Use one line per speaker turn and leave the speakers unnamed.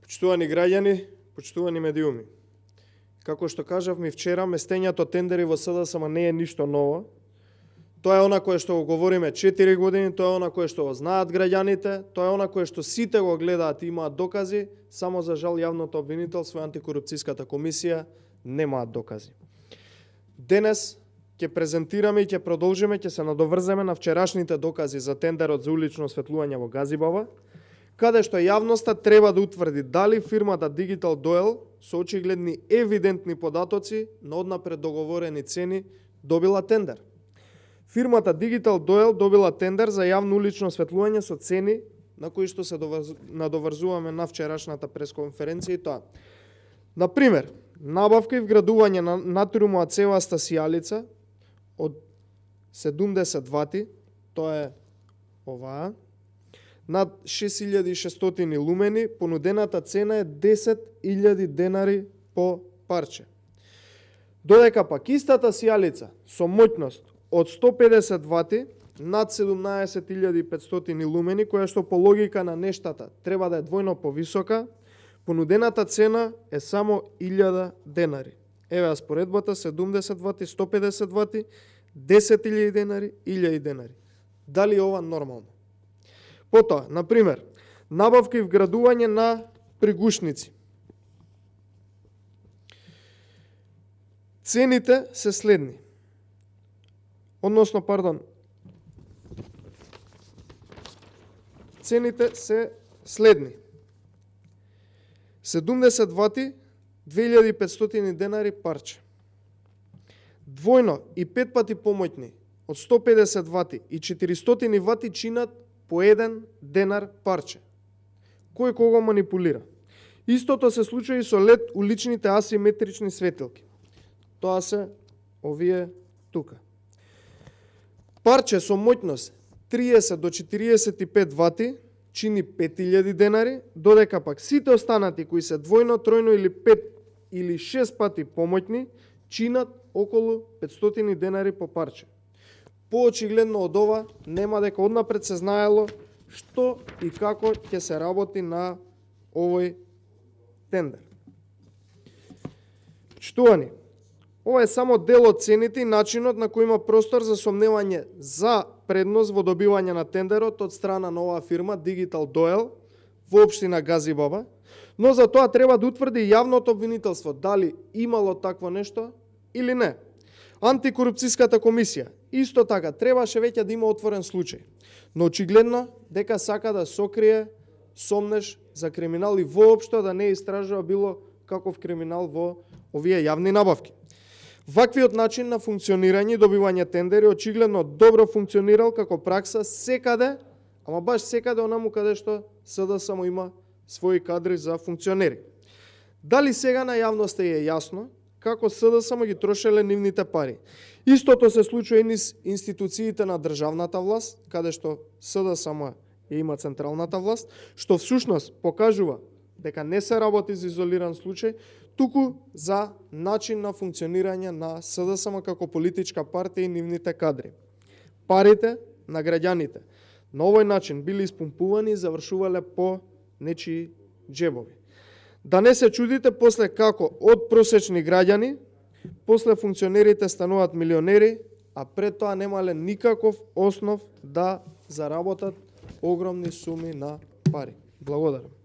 Почитувани граѓани, почитувани медиуми. Како што кажавме вчера, местењето тендери во СДСМ не е ништо ново. Тоа е она кое што го говориме 4 години, тоа е она кое што го знаат граѓаните, тоа е она кое што сите го гледаат и имаат докази, само за жал јавното обвинителство и антикорупцијската комисија немаат докази. Денес ќе презентираме и ќе продолжиме, ќе се надоврземе на вчерашните докази за тендерот за улично осветлување во Газибаба, каде што јавноста треба да утврди дали фирмата Digital Doyle со очигледни евидентни податоци на однапред договорени цени добила тендер. Фирмата Digital Doyle добила тендер за јавно улично осветлување со цени на кои што се надоврзуваме на вчерашната пресконференција и тоа. Например, набавка и вградување на натриумова цеваста сијалица од 70 вати, тоа е оваа, над 6600 лумени, понудената цена е 10.000 денари по парче. Додека пак истата сијалица со моќност од 150 вати над 17.500 лумени, која што по логика на нештата треба да е двојно повисока, понудената цена е само 1000 денари. Еве споредбата: 70 вати, 150 вати, 10.000 денари, 1000 денари. Дали е ова нормално? Потоа, например, набавка и вградување на пригушници. Цените се следни. Цените се следни. 70 вати, 2500 денари парче. Двојно и 5 пати помоќни од 150 вати и 400 вати чинат по 1 денар парче. Кој кого манипулира? Истото се случува и со LED уличните асиметрични светилки. Тоа се овие тука. Парче со моќност 30 до 45 вати чини 5000 денари, додека пак сите останати кои се двојно, тројно или 5 или 6 пати помоќни чинат околу 500 денари по парче. Поочигледно од ова нема дека однапред се знаело што и како ќе се работи на овој тендер. Почитувани, ова е само дел од цените и начинот на кој има простор за сомневање за предност во добивање на тендерот од страна на оваа фирма Digital Doyle во општина Газибаба, но за тоа треба да утврди јавното обвинителство дали имало такво нешто или не. Антикорупцијската комисија исто така требаше веќе да има отворен случај, но очигледно дека сака да сокрие сомнеш за криминал и воопшто да не истражува било каков криминал во овие јавни набавки. Ваквиот начин на функционирање и добивање тендери очигледно добро функционирал како пракса секаде, ама баш секаде онаму каде што СДСМ има своји кадри за функционери. Дали сега на јавноста е јасно како СДСМ ги трошеле нивните пари? Истото се случува и низ институциите на државната власт, каде што СДСМ има централната власт, што всушност покажува дека не се работи за изолиран случај, туку за начин на функционирање на СДСМ како политичка партија и нивните кадри. Парите на граѓаните на овој начин били испумпувани и завршувале по нечии џебови. Да не се чудите после како од просечни граѓани, после функционерите стануваат милионери, а пред тоа немале никаков основ да заработат огромни суми на пари. Благодарам.